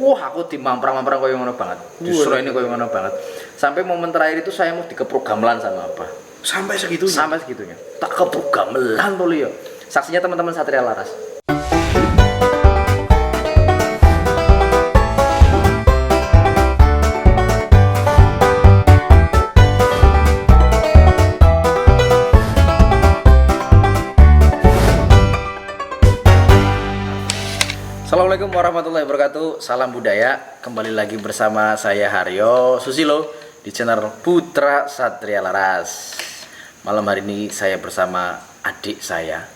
Wah, aku dimamprang-mamprang koyo ngono banget. Justru ini koyo ngono banget. Sampai momen terakhir itu saya mau dikepruk gamelan sama apa? Sampai segitunya. Sampai segitunya. Tak kepruk gamelan to yo. Saksinya teman-teman Satria Laras. Assalamualaikum warahmatullahi wabarakatuh. Salam budaya. Kembali lagi bersama saya Haryo Susilo di channel Putra Satria Laras. Malam hari ini saya bersama adik saya,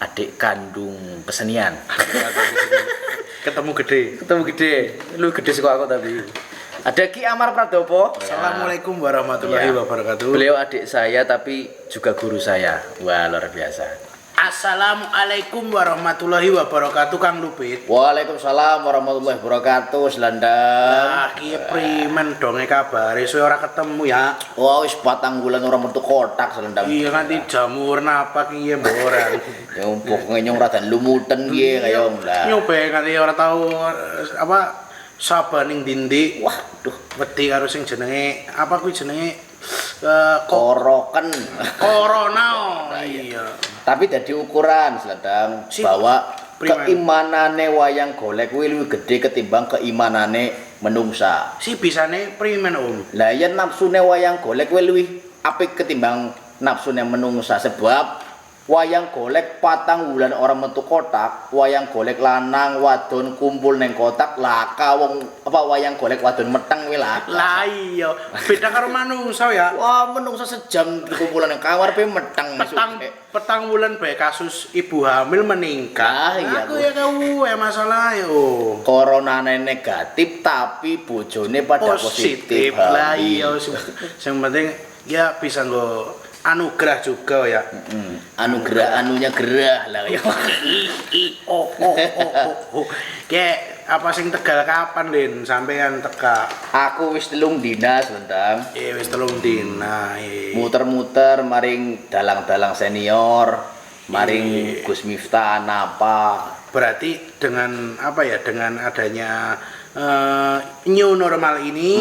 adik kandung kesenian. Ketemu gede. Lu gede suka aku tapi. Ada Ki Amar Pradopo. Assalamualaikum warahmatullahi wabarakatuh. Beliau adik saya tapi juga guru saya. Wah, luar biasa. Assalamualaikum warahmatullahi wabarakatuh, Kang Lupit. Waalaikumsalam warahmatullahi wabarakatuh, Selandang. Kiye primen donge kabare suwe ora ketemu ya. Wah, wis 4 bulan ora metu kotak, Selandang. Iya nganti jamur napa kiye mboran. Ya pokoke nyong radan lumuten kiye kaya lah. Nyobe nganti ora tau apa sabaning dindi. Waduh, Wedi karo sing jenenge apa kuwi jenenge koroken. Corona. Iya. Tapi dadi ukuran Selandang bahwa keimanane wayang golek kuwi luwih gedhe ketimbang keimanane menungsa. Si bisane primen Om. Lah yen nafsune wayang golek kuwi luwih apik ketimbang nafsune menungsa sebab wayang golek 4 bulan orang metu kotak, wayang golek lanang wadon kumpul neng kotak, laka wong apa wayang golek wadon meteng kuwi laka. Lah iya, beda karo manungsa ya. Wah, menungsa sejam kumpulan nang kamar pe meteng. Petang bulan bae kasus ibu hamil meningkat. Iya. Aku ya kau masalah yo. Coronane negatif tapi bojone pada positif. Lah iya, sing penting ya bisa nggo anugerah juga ya. Anugerah anunya gerah lah ya. Kayak apa sing Tegal kapan Lin sampean teka? Aku wis 3 dina Selandang. Wis 3 dina. Muter-muter maring dalang-dalang senior, maring Gus Miftah napa. Berarti dengan apa ya? Dengan adanya new normal ini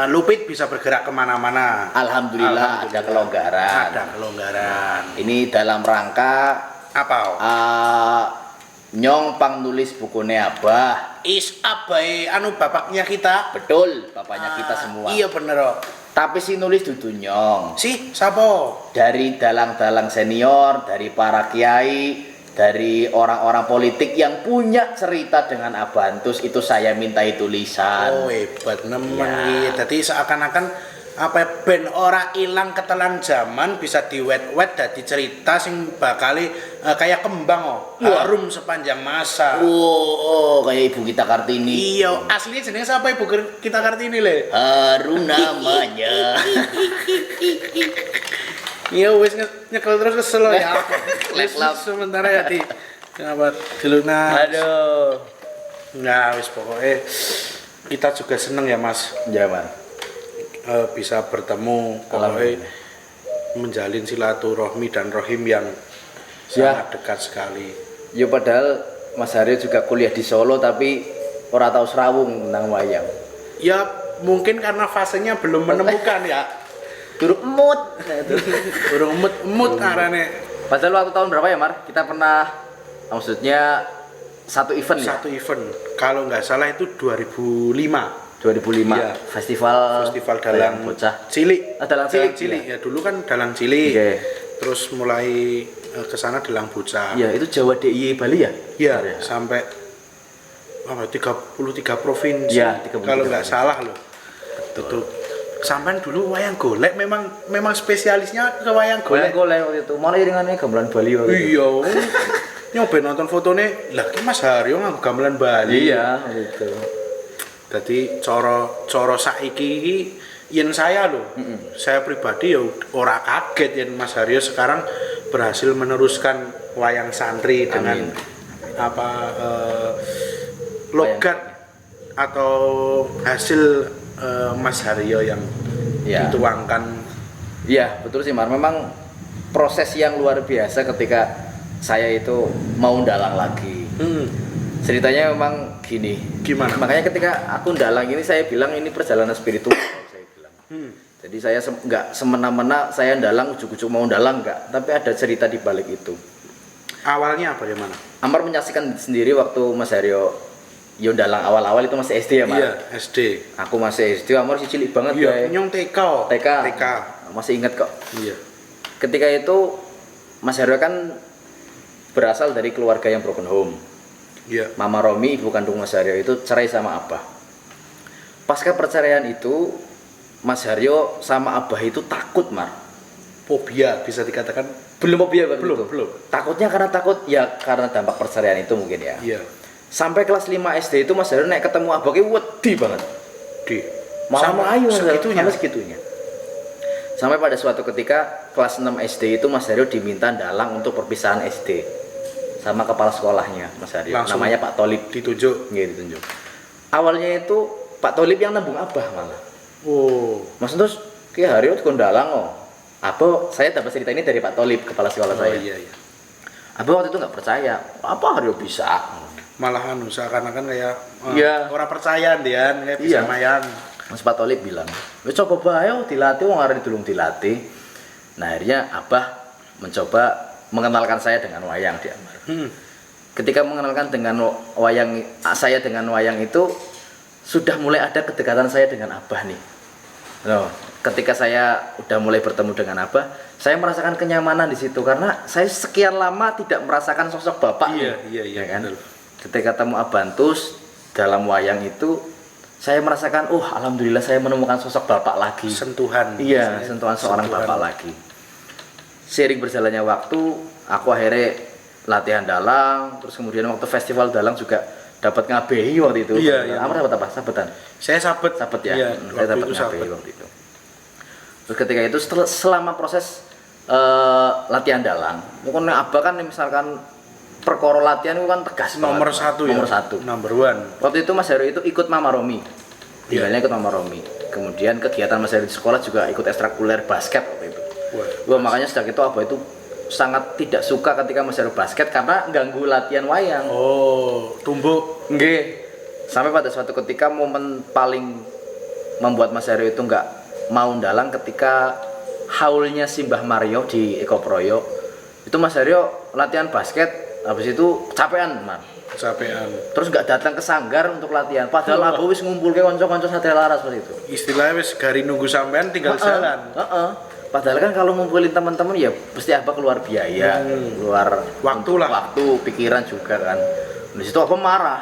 Lupit bisa bergerak kemana-mana. Alhamdulillah ada kelonggaran. Ada kelonggaran. Ini dalam rangka Apa? Nyong pang nulis bukunya Abah. Abai anu bapaknya kita. Betul, bapaknya kita semua. Iya bener kok. Tapi si nulis dudu nyong. Si, siapa? Dari dalang-dalang senior, dari para kiai, dari orang-orang politik yang punya cerita dengan Abantus itu saya mintai tulisan. Oh hebat nemen iki. Dadi seakan-akan apa ben ora ilang ketelan zaman bisa diwet-wet dadi cerita sing bakali kayak kembang harum sepanjang masa. Oh, kayak Ibu kita Kartini. Iya, aslinya jenenge siapa Ibu kita Kartini le? Harum namanya. Iya wis nyekel terus kesel ya. Lep-lep. Sementara ya di kenapa dilunas. Aduh. Nah, wis pokoknya kita juga seneng ya Mas. Ya, Mas. Bisa bertemu pokoknya menjalin silaturahmi dan rohim yang sangat dekat sekali. Ya padahal Mas Haryo juga kuliah di Solo tapi ora tahu serawung tentang wayang. Ya mungkin karena fasenya belum menemukan ya. Durung emut. Durung emut arane. Padahal waktu tahun berapa ya, Mar? Kita pernah maksudnya satu event ya? Satu event. Kalau nggak salah itu 2005. 2005. Iya. Festival dalang bocah cilik. Dalang cilik. Ya dulu kan dalang cilik. Okay. Terus mulai ke sana dalang bocah. Iya, itu Jawa DIY Bali ya? Iya, sampai 33 provinsi. Iya, 33 kalau nggak salah loh. Betul. Sampai dulu wayang golek memang spesialisnya ke wayang golek. Wayang golek waktu itu. Mana iringannya gamelan Bali waktu itu? Iya. Nyoba nonton fotonya, lah ki Mas Haryo nganggo gamelan Bali. Iya, gitu. Jadi coro saiki iki yen saya loh. Saya pribadi ya ora kaget yen Mas Haryo sekarang berhasil meneruskan wayang santri dengan apa logat atau hasil Mas Haryo yang dituangkan. Iya, betul sih Mar. Memang proses yang luar biasa ketika saya itu mau dalang lagi. Ceritanya memang gini. Gimana? Makanya ketika aku ndalang ini saya bilang ini perjalanan spiritual saya bilang. Jadi saya nggak semena-mena saya ndalang ujuk-ujuk mau ndalang nggak, tapi ada cerita di balik itu. Awalnya apa, di mana? Amar menyaksikan sendiri waktu Mas Haryo yo ndalang awal-awal itu masih SD ya, Mas? Iya, SD. Aku masih SD, Amar sih cilik banget Iya, ya. nyong TK. TK. Masih ingat kok. Iya. Ketika itu Mas Haryo kan berasal dari keluarga yang broken home. Iya. Mama Romi, ibu kandung Mas Haryo itu cerai sama Abah. Pasca perceraian itu, Mas Haryo sama Abah itu takut, Mar. Fobia bisa dikatakan. Belum fobia waktu Belum, itu. belum. Takutnya karena takut ya karena dampak perceraian itu mungkin ya. Iya. Sampai kelas 5 SD itu Mas Haryo naik ketemu Abah ki wedi banget. Di. Malah melayu segitunya. sampai segitunya. Sampai pada suatu ketika kelas 6 SD itu Mas Haryo diminta dalang untuk perpisahan SD sama kepala sekolahnya Mas Haryo. Langsung Namanya Pak Tolib. Ditunjuk. Nggih, ditunjuk. Awalnya itu Pak Tolib yang nembung Abah malah. Oh. Mas terus Ki Haryo kon dalang oh. Apa saya dapat cerita ini dari Pak Tolib kepala sekolah saya. Iya, iya. Abah waktu itu nggak percaya. Apa Haryo bisa? Malahan seakan-akan kayak Iya. orang percaya dia kayak bisa Iya. mayan. Mas Pak Tolib bilang, "Wis coba bae oh, dilatih wong arep dilung dilatih." Nah, akhirnya Abah mencoba mengenalkan saya dengan wayang di Amar. Ketika mengenalkan dengan wayang saya dengan wayang itu sudah mulai ada kedekatan saya dengan Abah nih. Loh, ketika saya udah mulai bertemu dengan Abah, saya merasakan kenyamanan di situ karena saya sekian lama tidak merasakan sosok bapak. Iya, nih. iya, iya, Ya kan? betul. Ketika ketemu Abantus dalam wayang itu, saya merasakan, alhamdulillah saya menemukan sosok bapak lagi. Sentuhan. Iya, Misalnya, sentuhan seorang sentuhan. bapak lagi. Seiring berjalannya waktu, aku akhirnya latihan dalang, terus kemudian waktu festival dalang juga dapat ngabehi waktu itu. Iya, iya. Amar dapat apa? Sabetan. Saya sabet. Sabet ya. Iya, Saya dapat itu ngabehi sabet. waktu itu. Terus ketika itu selama proses latihan dalang, mungkin Abah kan misalkan perkara latihan itu kan tegas Nomor banget, satu nomor ya. satu. Number one. Waktu itu Mas Heru itu ikut Mama Romi. Iya. Tinggalnya ikut Mama Romi. Kemudian kegiatan Mas Heru di sekolah juga ikut ekstrakurikuler basket waktu itu. Wah, makanya sejak itu Abah itu sangat tidak suka ketika Mas Heru basket karena ganggu latihan wayang. Oh, tumbuk. Nggih. Sampai pada suatu ketika momen paling membuat Mas Heru itu nggak mau dalang ketika haulnya Simbah Mario di Eko Proyo. Itu Mas Heru latihan basket, habis itu capean, Mas. Capean. Terus nggak datang ke sanggar untuk latihan. Padahal Abu wis ngumpul ke konco-konco Satria Laras seperti itu. Istilahnya wis gari nunggu sampean tinggal jalan. Padahal kan kalau ngumpulin teman-teman ya pasti apa keluar biaya, keluar Waktu lah. waktu, pikiran juga kan. Di situ apa marah.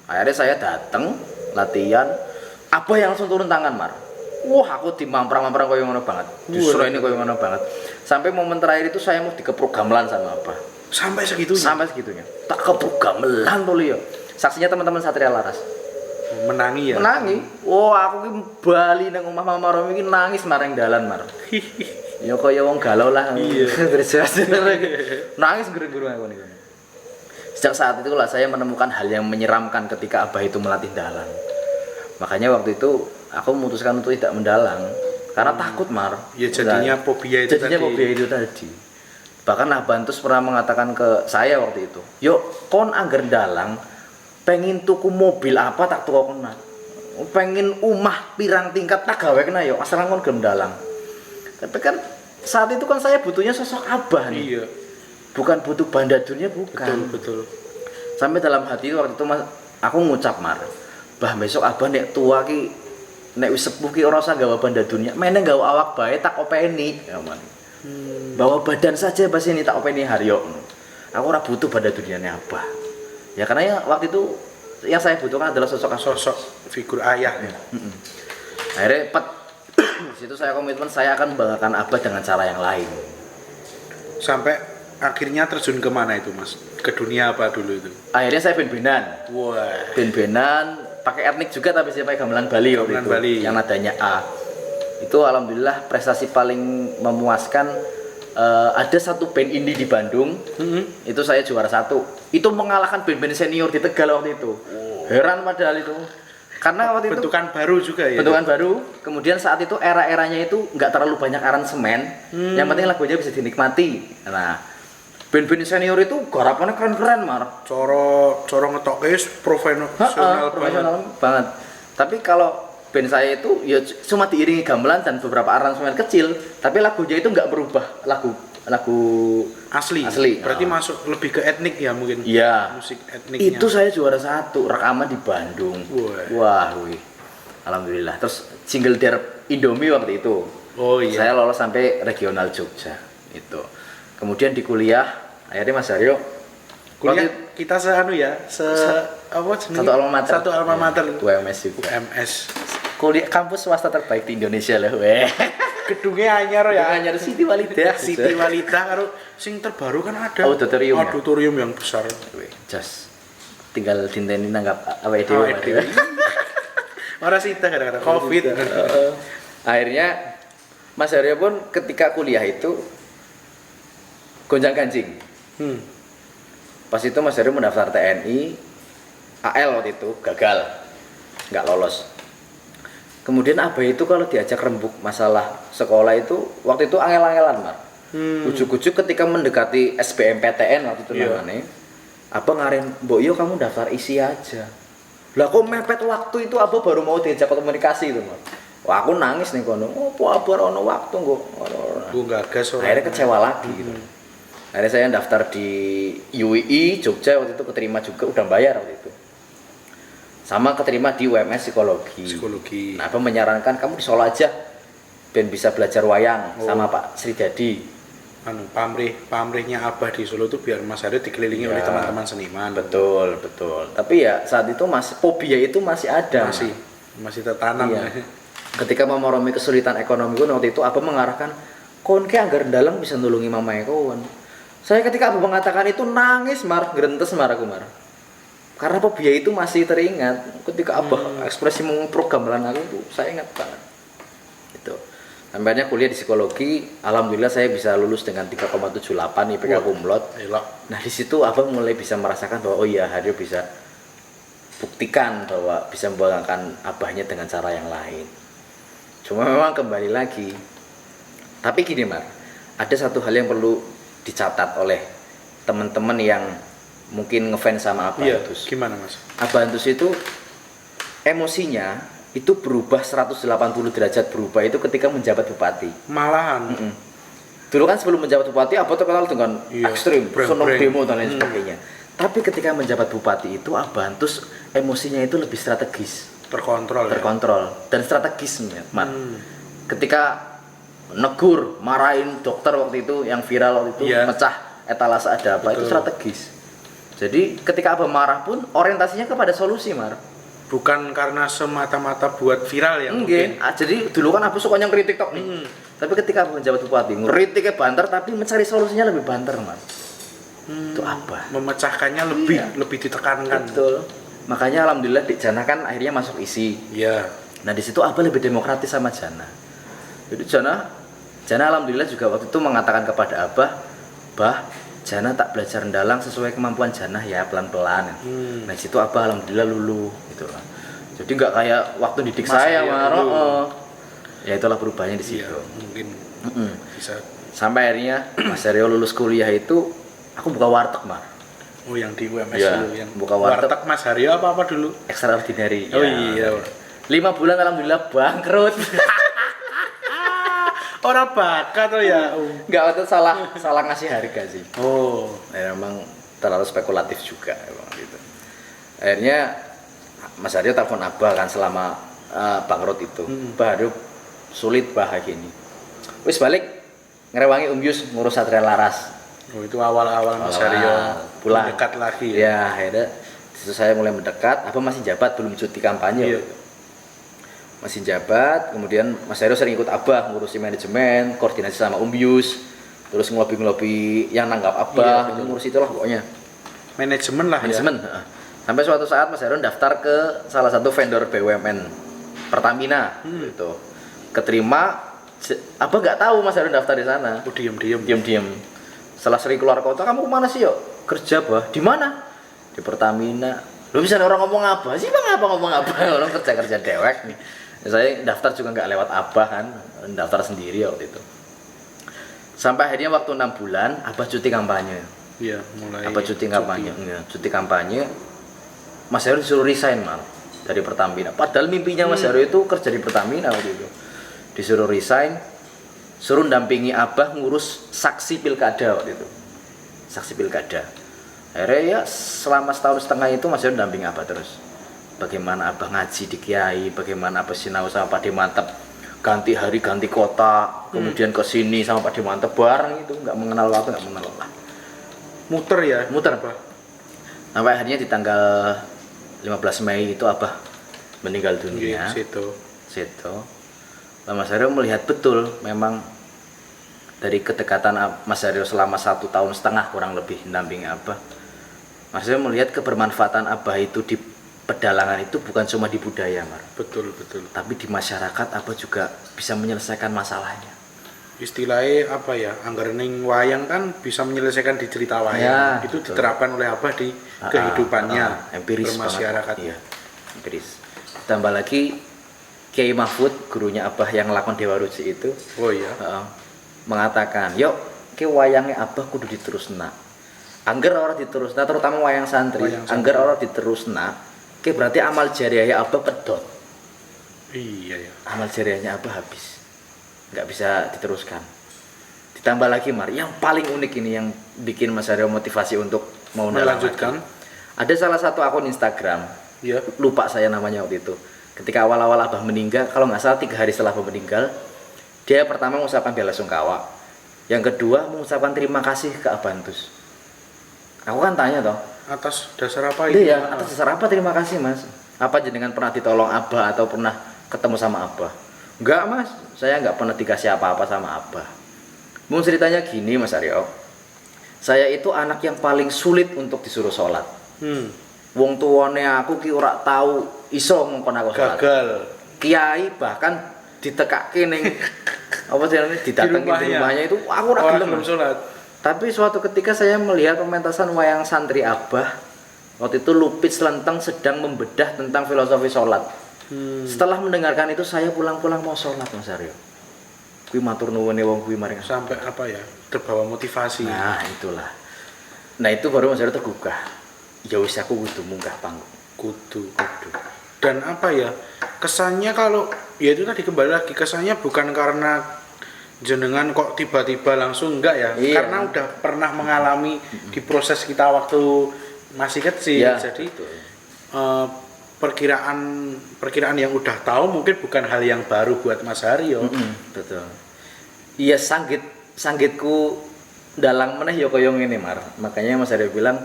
Akhirnya saya datang latihan. Apa yang langsung turun tangan, Mar? Wah, aku dimamprak-mamprak koyo ngono banget. Justru ini koyo ngono banget. Sampai momen terakhir itu saya mau dikepruk gamelan sama apa? Sampai segitunya. Sampai segitunya. Tak kepruk gamelan tuh yo. Saksinya teman-teman Satria Laras. Menangi ya. Menangi. Wah, aku ki bali nang omah Mama Romi ki nangis marang dalan, Mar. Ya kaya wong galau lah. Iya. Terus nangis guru-guru aku niku. Sejak saat itulah saya menemukan hal yang menyeramkan ketika Abah itu melatih dalang. Makanya waktu itu aku memutuskan untuk tidak mendalang karena takut, Mar. Ya jadinya fobia itu Jadinya tadi. fobia itu tadi. Bahkan Abantus pernah mengatakan ke saya waktu itu, "Yuk, kon angger dalang, pengen tuku mobil apa tak tuku kena. Pengen umah pirang tingkat tak gawe kena yo, asal kon gelem dalang." Tapi kan saat itu kan saya butuhnya sosok Abah nih. Iya. Bukan butuh banda dunia, bukan. Betul. Sampai dalam hati waktu itu aku ngucap, Mar, bah besok Abah nek tua ki nek wis sepuh ki ora usah gawa banda dunia, mene gawa awak bae tak openi. Ya, Man. Bawa badan saja pas ini tak openi Haryo. Aku ora butuh banda duniane Abah. Ya karena ya waktu itu yang saya butuhkan adalah sosok Figur ayah ya. Akhirnya di situ saya komitmen saya akan membanggakan Abah dengan cara yang lain. Sampai akhirnya terjun kemana itu, Mas? Ke dunia apa dulu itu? Akhirnya saya ben-benan. Wah. Ben-benan pakai etnik juga tapi saya pakai gamelan Bali waktu Gamelan itu Bali. yang nadanya A. Itu alhamdulillah prestasi paling memuaskan. Ada satu band indie di Bandung, itu saya juara 1. Itu mengalahkan band-band senior di Tegal waktu itu. Heran padahal itu. Karena waktu itu Bentukan baru juga ya. bentukan baru. Kemudian saat itu era-eranya itu nggak terlalu banyak aransemen. Yang penting lagunya bisa dinikmati. Nah, Band-band senior itu garapannya keren-keren Mar. Coro ngetoke profesional banget. Profesional banget. Tapi kalau band saya itu ya cuma diiringi gamelan dan beberapa aransemen kecil, tapi lagunya itu nggak berubah lagu Asli. Berarti masuk lebih ke etnik ya mungkin. Iya. Musik etniknya. Itu saya juara 1 rekaman di Bandung. Wah. Wih. Alhamdulillah. Terus single Der Indomie waktu itu. Oh iya. Saya lolos sampai regional Jogja. Itu. Kemudian di kuliah, akhirnya Mas Aryo Kuliah kita apa jenenge? Satu alma mater. Satu alma mater. UMS juga. UMS. Kuliah kampus swasta terbaik di Indonesia lah, weh. Gedungnya anyar ya. Anyar Siti Walida. Siti Walida karo sing terbaru kan ada Auditorium yang besar. Weh, just tinggal dinteni nanggap awake Awake dhewe. Ora sita gara-gara Covid. Akhirnya Mas Aryo pun ketika kuliah itu gonjang-ganjing. Pas itu Mas Aryo mendaftar TNI, AL waktu itu gagal, nggak lolos. Kemudian Abah itu kalau diajak rembuk masalah sekolah itu waktu itu angel-angelan Mar. Ujuk-ujuk ketika mendekati SBMPTN waktu itu namanya, Abah ngarin, "Mbok yo kamu daftar isi aja." Lah kok mepet waktu itu Abah baru mau diajak komunikasi itu Mar. Wah aku nangis nih kono, "Opo Abah ono waktu kok." Bu gagas orang. Akhirnya kecewa lagi gitu. Akhirnya saya daftar di UII Jogja waktu itu keterima juga, udah bayar waktu itu. Sama keterima di UMS Psikologi. Nah, Abah menyarankan kamu di Solo aja, ben bisa belajar wayang sama Pak Sri Dadi. Pamrihnya Abah di Solo itu biar Mas Aryo dikelilingi oleh teman-teman seniman. Betul. Tapi ya saat itu fobia itu masih ada. Masih tertanam. Iya. Ketika memahami kesulitan ekonomi pun waktu itu Abah mengarahkan, "Kon ke anggar dalang bisa nulungi mamae kon." Saya ketika Abah mengatakan itu nangis grentes aku karena fobia itu masih teringat ketika Abah ekspresi memprogram aku itu saya ingat banget itu. Sampainya kuliah di psikologi, alhamdulillah saya bisa lulus dengan 3,78 IPK kumlot. Nah di situ Abah mulai bisa merasakan bahwa oh iya Haryo bisa buktikan bahwa bisa membanggakan Abahnya dengan cara yang lain. Cuma memang kembali lagi, tapi gini Mar, ada satu hal yang perlu dicatat oleh teman-teman yang mungkin ngefans sama Abah Antus. Gimana Mas? Abah Antus itu emosinya itu berubah 180 derajat berubah itu ketika menjabat bupati. Malahan. Dulu kan sebelum menjabat bupati Abah terkenal dengan ekstrim, senang demo dan lain sebagainya. Tapi ketika menjabat bupati itu Abah Antus emosinya itu lebih strategis, terkontrol dan strategis, Mat. Ketika negur, marahin dokter waktu itu yang viral waktu itu mecah etalase ada apa itu strategis. Jadi ketika Abah marah pun orientasinya kepada solusi, Mar. Bukan karena semata-mata buat viral ya mungkin. Jadi dulu kan Abah sukanya ngeritik tok nih. Tapi ketika Abah menjabat bupati, ngeritiknya banter tapi mencari solusinya lebih banter, Mar. Itu Abah. Memecahkannya lebih ditekankan. Betul. Makanya alhamdulillah di Jana kan akhirnya masuk isi. Iya. Nah di situ Abah lebih demokratis sama Jana. Jadi Jana alhamdulillah juga waktu itu mengatakan kepada Abah, "Bah, Jana tak belajar ndalang sesuai kemampuan Jana ya pelan-pelan." Nah situ Abah alhamdulillah lulu gitu lah. Jadi nggak kayak waktu didik saya Maro. Ya itulah perubahannya di situ. Iya, mungkin bisa. Sampai akhirnya Mas Aryo lulus kuliah itu aku buka warteg, Mar. Oh yang di UMS dulu yang buka warteg Mas Aryo apa dulu? Extraordinary. Oh iya. 5 bulan alhamdulillah bangkrut. Orang bakat tuh ya. Enggak, waktu salah ngasih harga sih. Oh, ya, memang terlalu spekulatif juga emang gitu. Akhirnya Mas Aryo telepon Abah kan selama bangkrut itu. Bah, aduh, sulit bah gini. Wis balik ngerewangi Yus ngurus Satria Laras. Oh, itu awal-awal Mas Aryo pulang dekat lagi. Ya, akhirnya situ saya mulai mendekat. Abah masih jabat, belum cuti kampanye. Iya. Masih jabat, kemudian Mas Aryo sering ikut Abah ngurusi manajemen, koordinasi sama Yus, terus ngelobi yang nanggap Abah, ngurus itulah pokoknya. Manajemen lah ya. Sampai suatu saat Mas Aryo daftar ke salah satu vendor BUMN Pertamina gitu. Keterima, Abah nggak tahu Mas Aryo daftar di sana. Oh, diam-diam. Setelah sering keluar kota, "Kamu kemana sih, yuk? Kerja, Bah." "Di mana?" "Di Pertamina." "Lu bisa orang ngomong apa sih, Bang? Ngomong apa? Orang kerja dewek nih." Saya daftar juga nggak lewat Abah kan, daftar sendiri waktu itu. Sampai akhirnya waktu 6 bulan Abah cuti kampanye. Iya, mulai apa cuti kampanye. Iya, cuti kampanye Mas Heru disuruh resign malah dari Pertamina. Padahal mimpinya Mas Heru itu kerja di Pertamina waktu itu. Disuruh resign, suruh dampingi Abah ngurus saksi pilkada waktu itu. Saksi pilkada. Akhirnya ya selama setahun setengah itu Mas Heru dampingi Abah terus. Bagaimana Abah ngaji di Kiai, bagaimana Abah sinau sama Pak Mantep, ganti hari ganti kota, kemudian ke sini sama Pak Mantep bareng itu, nggak mengenal waktu, nggak mengenal lelah. muter ya. Muter apa? Sampai akhirnya di tanggal 15 Mei itu Abah meninggal dunia. Situ. Lah Mas Haryo melihat betul memang dari kedekatan Mas Haryo selama 1 tahun setengah kurang lebih mendampingi Abah. Mas Haryo melihat kebermanfaatan Abah itu di pedalangan itu bukan cuma di budaya, Mar. Betul. Tapi di masyarakat Abah juga bisa menyelesaikan masalahnya. Istilahnya apa ya? Anggaran ning wayang kan bisa menyelesaikan di cerita wayang. Ya, itu betul. diterapkan oleh Abah di kehidupannya empiris bermasyarakat. Iya, empiris. Tambah lagi Kiai Mahfud, gurunya Abah yang lakon Dewa Ruci itu, Oh iya. mengatakan, "Yuk, ke wayangnya Abah kudu diterusna. Angger ora diterusna, terutama wayang santri. Angger ora diterusna, ke berarti amal jariahnya Abah pedot. Iya ya. Amal jariahnya Abah habis. Nggak bisa diteruskan." Ditambah lagi Mar, yang paling unik ini yang bikin Mas Haryo motivasi untuk mau Melanjutkan. Ada salah satu akun Instagram, Iya. lupa saya namanya waktu itu. Ketika awal-awal Abah meninggal, kalau nggak salah 3 hari setelah Abah meninggal, dia pertama mengucapkan bela sungkawa, yang kedua mengucapkan terima kasih ke Abantus. Aku kan tanya toh, Atas dasar apa itu? iya atas dasar apa terima kasih Mas? Apa jenengan pernah ditolong Abah atau pernah ketemu sama Abah? Enggak Mas, saya nggak pernah dikasih apa-apa sama Abah. Mau ceritanya gini Mas Aryo, saya itu anak yang paling sulit untuk disuruh sholat. Wong tuwane aku ki ora tau iso ngongkon aku sholat. Gagal. Kiai bahkan ditekake ning apa jenenge didatangi di rumahnya itu aku ora gelem sholat. Tapi suatu ketika saya melihat pementasan wayang santri Abah, waktu itu Lupit Selenteng sedang membedah tentang filosofi sholat. Setelah mendengarkan itu saya pulang-pulang mau sholat Mas Aryo. Kuwi matur nuwune wong kuwi maring Sampai apa ya? Terbawa motivasi. nah itulah. Nah itu baru Mas Aryo tergugah. Ya wis aku kudu munggah panggung. Kudu. Dan apa ya? Kesannya kalau ya itu tadi kembali lagi, kesannya bukan karena jenengan kok tiba-tiba langsung enggak ya. Iya. Karena udah pernah mengalami di proses kita waktu masih kecil. Ya, Jadi betul. perkiraan yang udah tahu mungkin bukan hal yang baru buat Mas Haryo. Betul. Iya sanggitku dalang meneh ya kaya ngene Mar. Makanya Mas Haryo bilang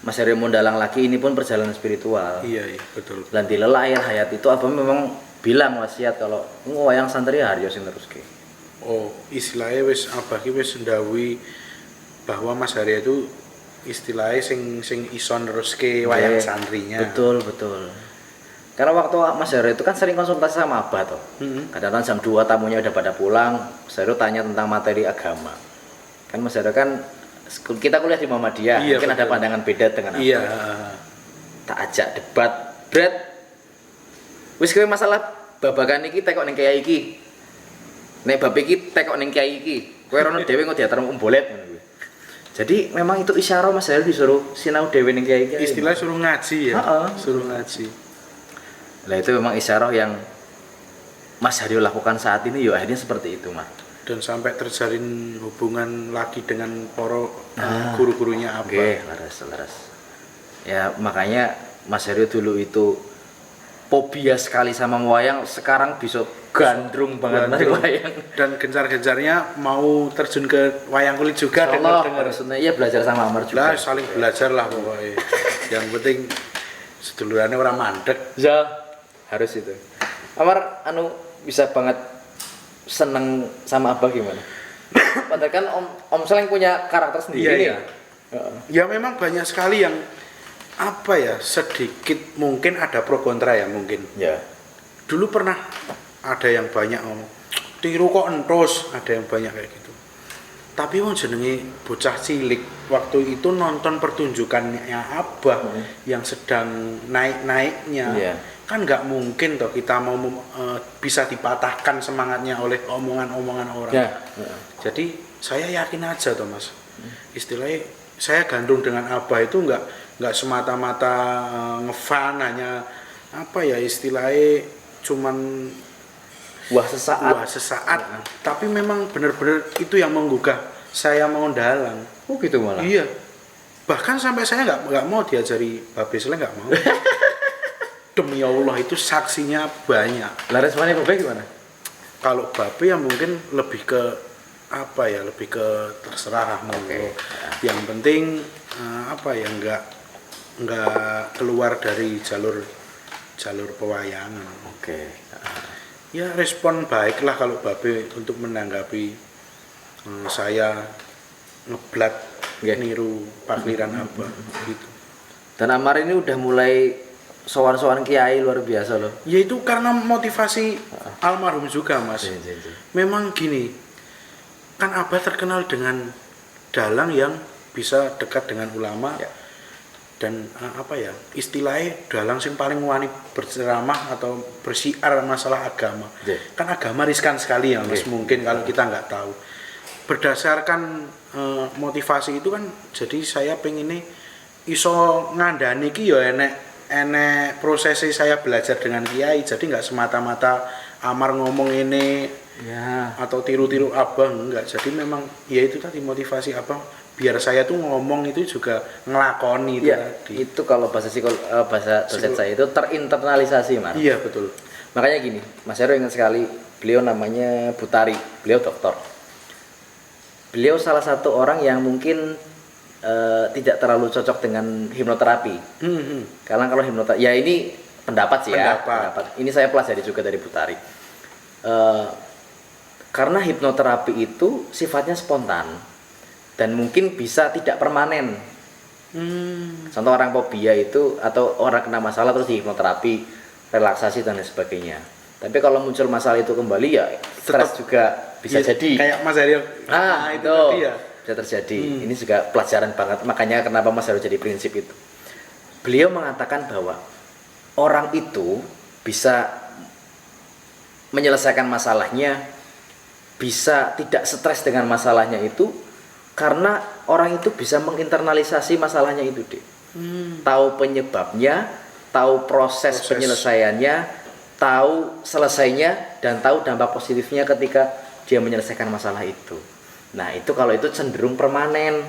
Mas Haryo mau dalang lagi ini pun perjalanan spiritual. Iya, betul. Dan di lelayan hayat itu apa memang bilang wasiat kalau wayang santri Haryo sing teruske. Oh, istilahnya wis abah ki wis ndawi bahwa Mas Haryo itu istilahnya sing iso neruske wayang santrinya. Betul. Karena waktu Mas Haryo itu kan sering konsultasi sama Abah toh. Kadang-kadang jam 2 tamunya udah pada pulang, Mas Haryo tanya tentang materi agama. Kan Mas Haryo kan kita kuliah di Muhammadiyah, Iya, mungkin betul. ada pandangan beda dengan Abah. Iya. Tak ajak debat, Brad. Wis kowe masalah babagan iki tekok ning kiai iki. Nek bab iki tekok ning kiai iki. Kowe rono dhewe kok diatur umbolet ngono kuwi. Jadi memang itu isyarah Mas Haryo disuruh sinau dhewe ning kiai iki. Istilah suruh ngaji ya. Heeh. Suruh ngaji. Nah itu memang isyarah yang Mas Haryo lakukan saat ini ya akhirnya seperti itu Mas. Dan sampai terjalin hubungan lagi dengan para guru-gurunya apa. Oke, laras. Ya makanya Mas Haryo dulu itu fobia sekali sama wayang, sekarang bisa gandrung banget dari wayang. Dan gencar-gencarnya mau terjun ke wayang kulit juga. Dengar iya belajar sama Amar juga. Lah saling belajar lah pokoknya. Yang penting sedulurannya orang mandek. Ya, harus itu. Amar bisa banget seneng sama Abah gimana? Padahal kan Om Seleng punya karakter sendiri. Iya. Ya memang banyak sekali yang apa ya, sedikit mungkin ada pro kontra ya mungkin. Ya. Dulu pernah ada yang banyak ngomong tiru kok entos, ada yang banyak kayak gitu. Tapi wong jenenge bocah cilik waktu itu nonton pertunjukannya Abah yang sedang naik-naiknya. Iya. Kan nggak mungkin toh kita mau bisa dipatahkan semangatnya oleh omongan-omongan orang. Ya. Jadi saya yakin aja toh Mas. Istilahnya saya gandrung dengan Abah itu nggak semata-mata ngefan, hanya apa ya istilahnya cuman Wah sesaat. wah sesaat, tapi memang benar-benar itu yang menggugah saya mau dalang. Oh gitu malah. Iya, bahkan sampai saya nggak mau diajari babe sele, nggak mau. Demi Allah itu saksinya banyak. Lah responnya Bapak gimana? Kalau babe ya mungkin lebih ke apa ya, lebih ke terserah monggo. Yang penting apa ya, nggak keluar dari jalur pewayangan. Oke. Ya respon baiklah kalau babe untuk menanggapi saya ngeblat niru pakliran Abah gitu. Dan Amar ini udah mulai sowan-sowan kiai luar biasa loh. Ya itu karena motivasi almarhum juga Mas. Memang gini, kan Abah terkenal dengan dalang yang bisa dekat dengan ulama Ya. dan apa ya istilahnya dalang sing paling wani berceramah atau bersiar masalah agama. Ya. Kan agama riskan sekali ya Mas, Ya. mungkin kalau kita nggak tahu. Berdasarkan motivasi itu kan, jadi saya pengen nih iso ngandani ki ya enek prosesnya saya belajar dengan kiai, jadi nggak semata-mata Amar ngomong ini Ya. atau tiru-tiru Abah, enggak. Jadi memang ya itu tadi motivasi Abah biar saya tuh ngomong itu juga ngelakoni itu Ya, tadi. itu kalau bahasa dosen saya itu terinternalisasi, Mas. Iya betul. Makanya gini, Mas Heru ingat sekali, beliau namanya Butari, beliau dokter. Beliau salah satu orang yang mungkin tidak terlalu cocok dengan hipnoterapi. Karena kalau hipnoterapi, ya ini pendapat sih ya. Pendapat. Ini saya pelajari juga dari Butari. Karena hipnoterapi itu sifatnya spontan dan mungkin bisa tidak permanen. Contoh orang fobia itu atau orang kena masalah terus di hipnoterapi, relaksasi dan lain sebagainya. Tapi kalau muncul masalah itu kembali ya stres juga bisa Iya, jadi. kayak Mas Aryo. Itu tadi ya. bisa terjadi. Ini juga pelajaran banget. Makanya kenapa Mas harus jadi prinsip itu. Beliau mengatakan bahwa orang itu bisa menyelesaikan masalahnya, bisa tidak stres dengan masalahnya itu karena orang itu bisa menginternalisasi masalahnya itu, Dek. Tahu penyebabnya, tahu proses penyelesaiannya, tahu selesainya, dan tahu dampak positifnya ketika dia menyelesaikan masalah itu. Nah itu kalau itu cenderung permanen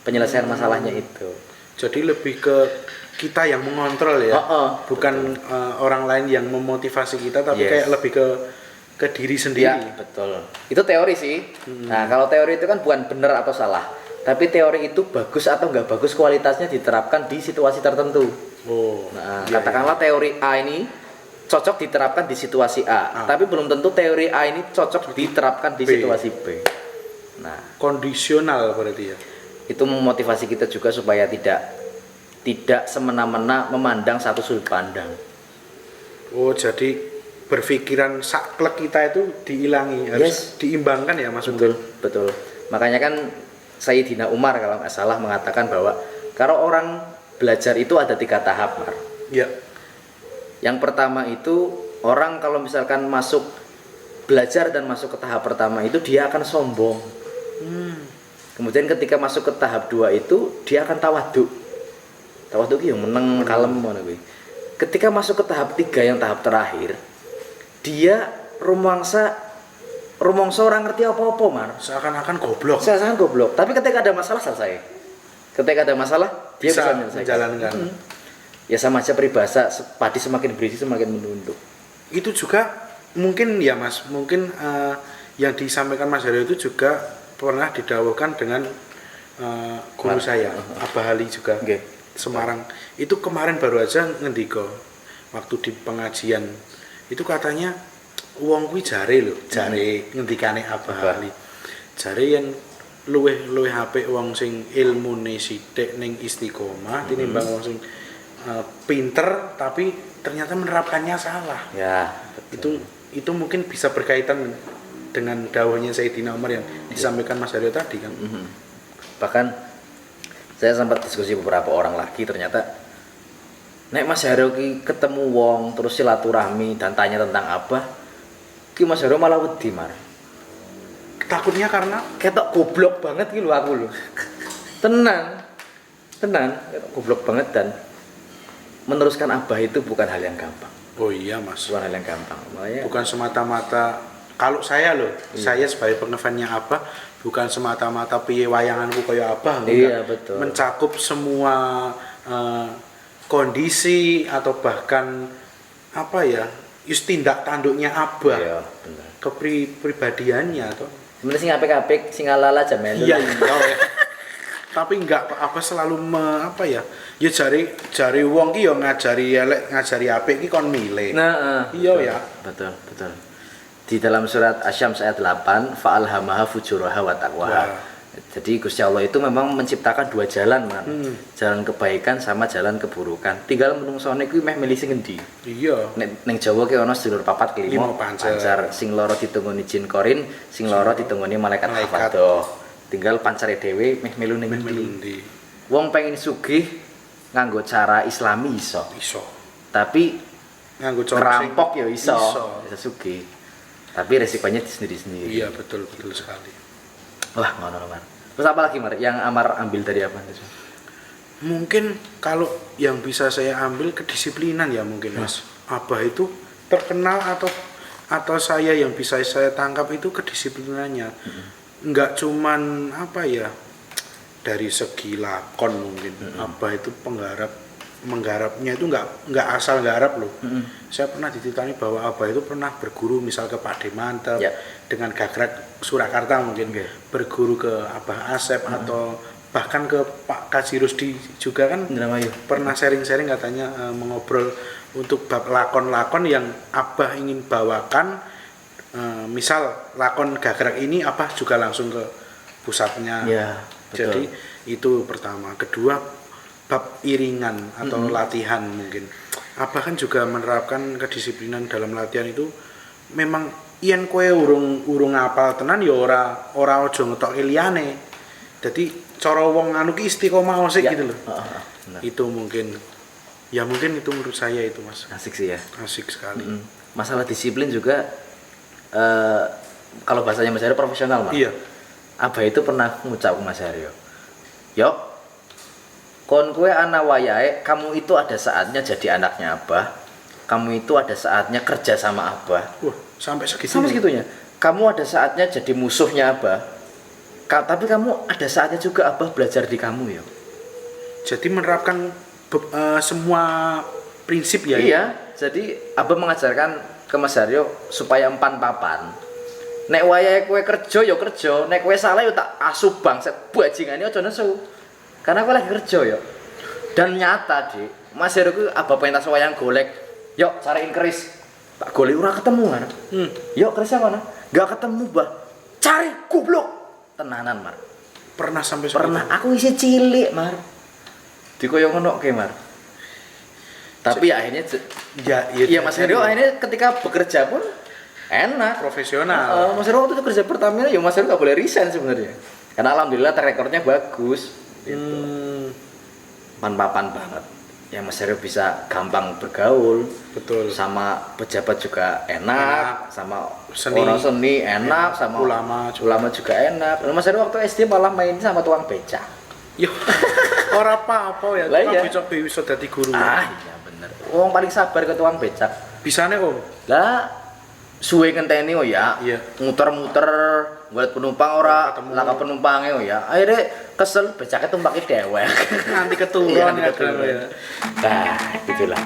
penyelesaian masalahnya itu. Jadi lebih ke kita yang mengontrol ya, bukan orang lain yang memotivasi kita, tapi kayak lebih ke diri sendiri. Ya, betul. Itu teori sih. Nah kalau teori itu kan bukan benar atau salah, tapi teori itu bagus atau nggak bagus kualitasnya diterapkan di situasi tertentu. Nah katakanlah teori A ini cocok diterapkan di situasi A, tapi belum tentu teori A ini cocok diterapkan di situasi B. Nah, kondisional berarti ya. Itu memotivasi kita juga supaya tidak semena-mena memandang satu sudut pandang. Oh, jadi berpikiran saklek kita itu diilangi, harus diimbangkan ya Mas. Betul. Makanya kan Sayyidina Umar kalau nggak salah mengatakan bahwa kalau orang belajar itu ada 3 tahap, Mar. Ya. Yang pertama itu orang kalau misalkan masuk belajar dan masuk ke tahap pertama itu dia akan sombong. Kemudian ketika masuk ke tahap 2 itu dia akan tawaduk. Tawaduk yang meneng kalem ngono kuwi. Ketika masuk ke tahap 3 yang tahap terakhir, dia rumangsa orang ngerti apa-apa, Mar. Seakan-akan goblok. Seakan-akan goblok. Tapi ketika ada masalah selesai. Ketika ada masalah dia bisa menyelesaikan. Menjalankan. Ya sama aja peribahasa, padi semakin berisi semakin menunduk. Itu juga mungkin ya Mas, mungkin yang disampaikan Mas Haryo itu juga pernah didawuhkan dengan guru saya, Abah Ali juga. Semarang. Itu kemarin baru aja ngendiko waktu di pengajian. Itu katanya wong kuwi jare lho, jare ngendikane Abah Ali. Jare yen luweh apik wong sing ilmune sithik ning istiqomah tinimbang wong sing pinter tapi ternyata menerapkannya salah. Ya, betul. Itu mungkin bisa berkaitan dengan dawahnya Sayyidina Umar yang disampaikan Mas Haryo tadi kan. Bahkan saya sempat diskusi beberapa orang lagi, ternyata nek Mas Haryo ki ketemu wong terus silaturahmi dan tanya tentang Abah, ki Mas Haryo malah wedi, Mar. Takutnya karena ketok goblok banget ki lho aku lho. Tenan, goblok banget. Dan meneruskan abah itu bukan hal yang gampang. Oh iya mas, Bukan hal yang gampang. Makanya bukan semata-mata kalau saya loh, saya sebagai pengefannya Abah bukan semata-mata piye wayanganku kaya Abah, Iya, betul. mencakup semua kondisi atau bahkan apa ya, tindak tanduknya Abah, iya, bener. kepribadiannya atau Sebenarnya sing apik-apik, sing ala-ala aja melu. iya ya. Tapi enggak apa selalu apa ya, ya jari wong ki yo ngajari elek ngajari apik ki kon milih. Nah, Iya betul, ya. Betul. Di dalam surat Asy-Syams ayat 8, fa'alhamaha fujuraha wa taqwaha. Wah. Jadi Gusti Allah itu memang menciptakan dua jalan, Man. Jalan kebaikan sama jalan keburukan. Tinggal menungsone kuwi meh milih sing endi. Iya. Ning Jawa ki ana sedulur papat kelima Lima pancar. sing loro ditungoni jin korin, sing loro ditungoni malaikat Malaikat. hafadoh. Tinggal pancare dhewe meh melu ning endi. Melundi Wong pengen sugih nganggo cara Islami iso. iso. Tapi Nganggo cara sing- ngerampok ya iso. Iso. Bisa sugih. Tapi resikonya sendiri-sendiri. Iya betul sekali. Wah, ngono Mar. Terus apa lagi Mar? Yang Amar ambil dari apa? Mungkin kalau yang bisa saya ambil kedisiplinan ya mungkin Mas. Abah itu terkenal atau saya yang bisa saya tangkap itu kedisiplinannya. Enggak cuman apa ya, dari segi lakon mungkin. Abah itu menggarapnya itu enggak asal garap loh. Saya pernah dititani bahwa Abah itu pernah berguru misal ke Pak Demantep, Ya. dengan Gagrag Surakarta mungkin, berguru ke Abah Asep atau bahkan ke Pak Kaji Rusdi juga kan Indramayu. pernah sharing-sharing katanya mengobrol untuk bab lakon-lakon yang Abah ingin bawakan, misal lakon Gagrag ini Abah juga langsung ke pusatnya. Ya, betul. Jadi itu pertama. Kedua bab iringan atau latihan mungkin. Abah kan juga menerapkan kedisiplinan dalam latihan itu. Memang yen kowe urung apal tenan ya ora aja ngetokke liyane. Dadi cara wong anu ki istiqomah sik Ya. gitu loh. Benar. Itu mungkin itu menurut saya itu Mas. Asik sih ya. Asik sekali. Masalah disiplin juga kalau bahasanya Mas Aryo profesional, Mas. Iya. Abah itu pernah ngucap ke Mas Aryo. Yok, kon kue anak wayahe, kamu itu ada saatnya jadi anaknya Abah. Kamu itu ada saatnya kerja sama Abah. Wah, sampai segitu. Sampai segitunya. Kamu ada saatnya jadi musuhnya Abah. Tapi kamu ada saatnya juga Abah belajar di kamu ya. Jadi menerapkan semua prinsip ya. Iya, jadi Abah mengajarkan ke Mas Aryo supaya empan papan. Nek wayahe kowe kerja ya kerja, nek kowe salah ya tak asu bangset bajingane aja nesu. Karena kowe lagi kerja ya. Dan nyata, Dik, Mas Aryo ku Abah pentas wayang golek. Yuk cariin keris. Tak golek ora ketemu kan. Yuk kerisnya mana? Gak ketemu, Bah. Cari goblok. Tenanan, Mar. Pernah sampai segitu? Pernah aku isi cilik, Mar. Dikoyo ngono ke, Mar. Tapi akhirnya iya Mas Aryo akhirnya ketika bekerja pun enak, profesional. Mas Aryo waktu itu kerja Pertamina ya Mas Aryo nggak boleh resign sebenarnya. Karena alhamdulillah track recordnya bagus. Papan banget. Ya Mas Aryo bisa gampang bergaul. Betul. Sama pejabat juga enak, sama Seni. orang seni enak, sama ulama juga enak. Mas Aryo waktu SD malah main sama tukang becak. Yo, ora apa-apa ya. Lah iya. Becok bisa dadi guru. Iya bener. Wong paling sabar ke tukang becak. Bisane Om. Lah suwe ngenteni oh ya. Iya. Muter-muter buat penumpang ora Ketemu. laka penumpangnya oh ya. Akhirnya kesel becaknya tumpaki dewek. Nanti keturun Iya, ya, keturun. kan, ya. Nah, itulah.